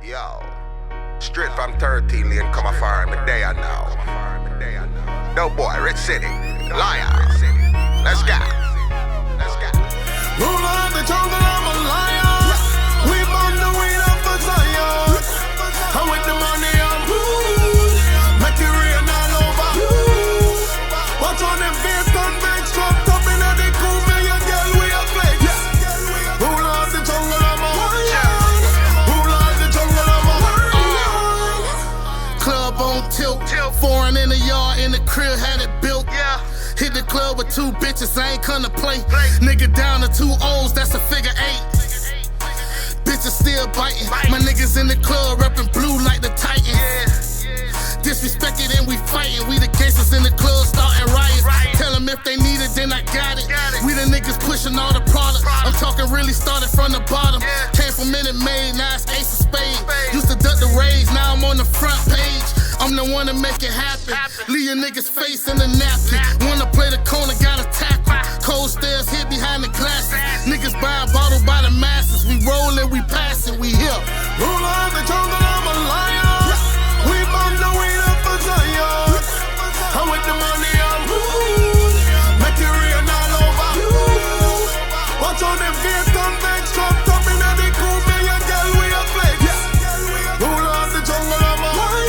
Yo, straight from 13 lane, come afar in the day I know. No boy, Rich City, liar. Let's go. Rule of the jungle, I'm a lion. We burn the weed up for Zion. And with the money I'm rude. Make it rain all over. Watch on them face convex, dropped up in the cool, million girl we a flex. Rule of the jungle, I'm a lion. Rule of the jungle, I'm a lion. Club on tilt, foreign in the yard, in the crib, had it built. Hit the club with 2 bitches, I ain't come to play. Nigga down to 2 O's, that's a figure 8. Bitches still biting. My niggas in the club reppin' blue like the Titans. Disrespected and we fighting. We the gangsters in the club starting riots. Tell them if they need it, then I got it. We the niggas pushing all the product. I'm talking really started from the bottom. Came from Minute Maid, now it's Ace of Spades. Used to duck the rage, now I'm on the front page. I'm the one to make it happen. Leave your niggas face in the napkin. Wanna play the corner, gotta tackle. Cold stairs hid behind the glasses. Niggas buying bottle by the masses. We rollin', we passin', we here. Rule of the jungle, I'm a lion. We burn the weed up for Zion. And with the money I'm rude. Make it rain all over. Watch on them face convex, dropped up in the cool, million girl we a flex. Rule of the jungle, I'm a lion.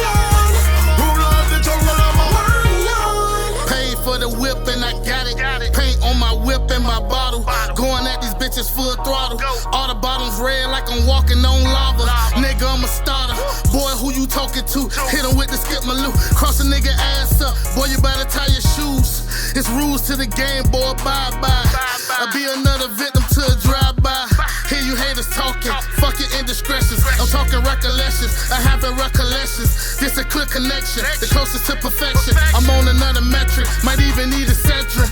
The whip and I got it. Paint on my whip and my bottle. Going at these bitches full throttle. All the bottoms red like I'm walking on lava. Nigga, I'm a starter. Boy, who you talking to? Hit him with the skip maloo. Cross a nigga ass up. Boy, you better tie your shoes. It's rules to the game, boy, bye-bye. I'll be another victim to a drive-by. Hear you haters talking, fuck your indiscretions. I'm talking recollections, I having recollections. This a clear connection, the closest to perfection. I'm on another metric, might even need a Cedric.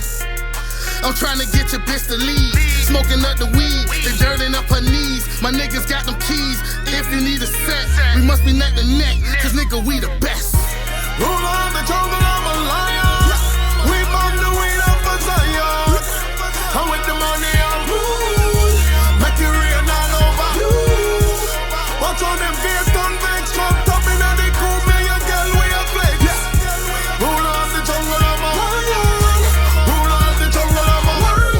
I'm trying to get your bitch to leave. Smoking up the weed, they dirting up her knees. My niggas got them keys, if you need a set, we must be neck to neck, cause nigga, we the best. Rule of the jungle, I'm a lion. We burn the weed up for Zion. And with the money I'm rude. Make it rain all over. Watch on them face convex, dropped up in the cool, million girl we a flex. Rule of the jungle, I'm a lion. Rule of the jungle, I'm a lion.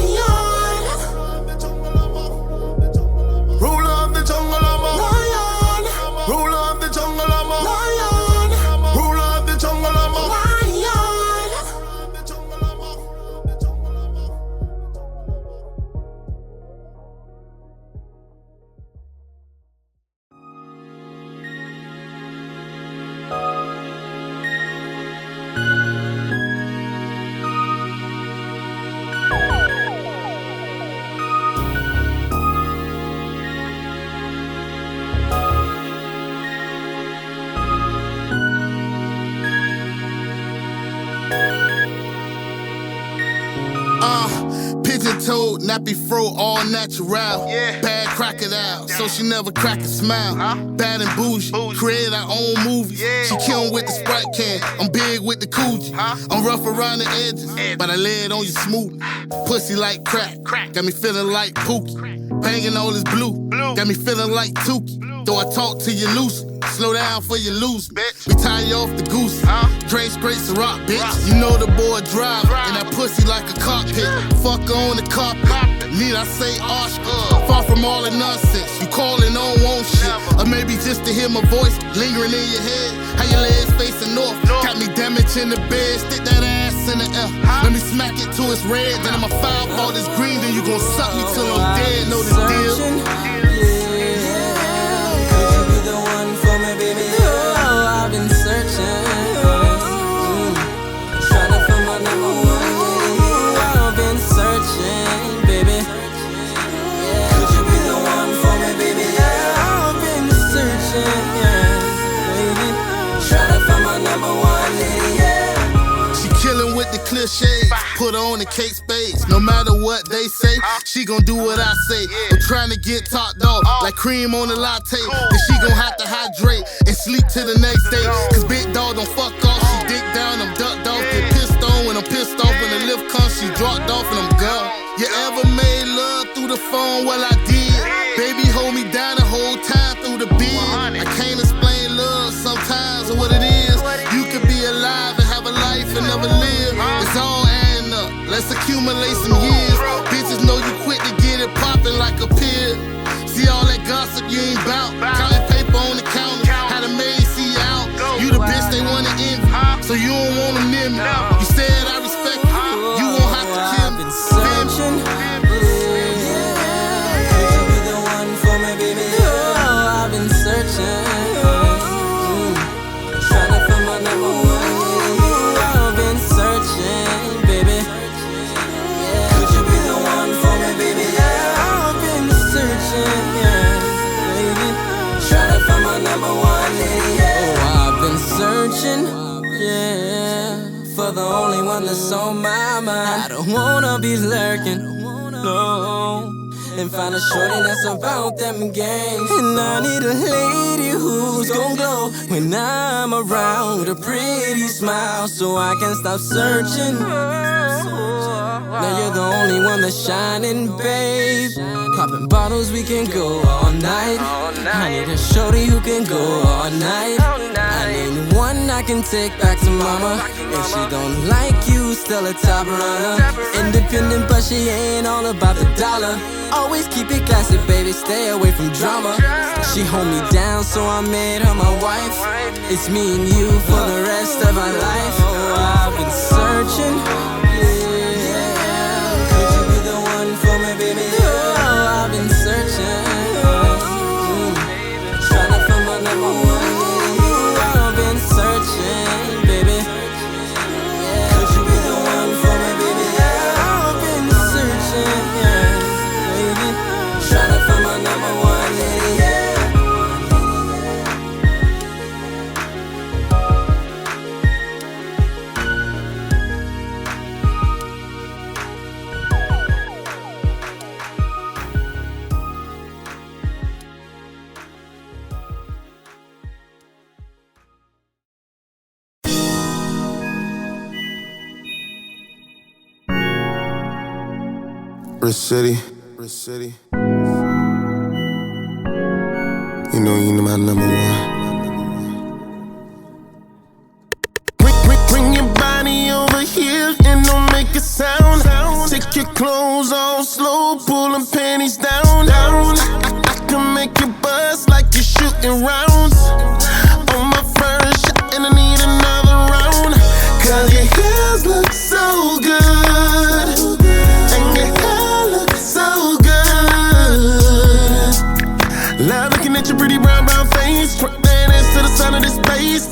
Rule of the jungle, I'm a lion. Rule of the jungle, I'm a lion. Rule of the jungle, I'm a lion. Pigeon-toed, nappy fro, all natural. Bad crocodile, so she never crack a smile. Bad and bougie, create our own movies. She kill with the Sprite can, I'm big with the Coogee. I'm rough around the edges, but I lay it on you smooth. Pussy like crack, got me feeling like Pookie. Banging all this blue, got me feeling like Tukey. Though I talk to you loose, slow down for you lose. We tie you off the goose, Dre straight to rock, bitch. You know the boy drive, and that pussy like a cockpit. Fuck her on the carpet, need I say Oscar? Far from all the nonsense, you calling on won't shit. Or maybe just to hear my voice lingering in your head. How your legs facing north, got me damaged in the bed. Stick that ass in the air, let me smack it till it's red. Then I'ma file all this green, then you gon' suck me till I'm dead. Know the deal. I've been searching, trying to find my number one. I've been searching, baby. Could you be the one for me, baby? I've been searching, baby. Trying to find my number one, She killin' with the clear shades, put her on the Kate Spades. No matter what they say, she gon' do what I say. I'm trying to get topped off like cream on a latte. Then she gon' have to hydrate and sleep till the next day. Cause big dog don't fuck off, she dick down, I'm ducked off. Get pissed on when I'm pissed off. When the lift comes, she dropped off and I'm gone. You ever made love through the phone? Well, I did. Baby, hold me down the whole time through the bed. I can't accumulate some years. Bitches know you quick to get it poppin' like a pill. See all that gossip you ain't bout. Counting paper on the counter. How the maid see you out. You the bitch they wanna envy, so you don't want them near me. You said I respect you. You won't have to kill me. I've been searching. Could you be the one for me, baby? Oh, I've been searching. Trying to find my number one. I've been searching, baby. Could you be the one for me, baby? I've been searching, baby. Trying to find my number one, oh, I've been searching, for the only one that's on my mind. I don't wanna be lurking, no, and find a shorty that's about them games. And I need a lady who's gon' glow when I'm around with a pretty smile, so I can stop searching. Now you're the only one that's shining, babe. Popping bottles, we can go all night. I need a shorty who can go all night. I need one I can take back to mama. If she don't like you, still a top runner. Independent, but she ain't all about the dollar. Always keep it classy, baby, stay away from drama. She hold me down, so I made her my wife. It's me and you for the rest of our life. Oh, I've been searching. Could you be the one for me, baby? Oh, I've been searching. Trying to find my number one. I've been searching, baby. Could you be the one for me, baby? I've been searching, baby. Trying to find my number one. Rich City. You know my number one. Bring your body over here and don't make a sound. Take your clothes off slow, pull them panties down. I can make you buzz like you're shooting rounds. On my first shot and I need another round. Cause your hair looks so good. And your hair looks so good. Love looking at your pretty brown face. Twerk that ass to the sun of this space.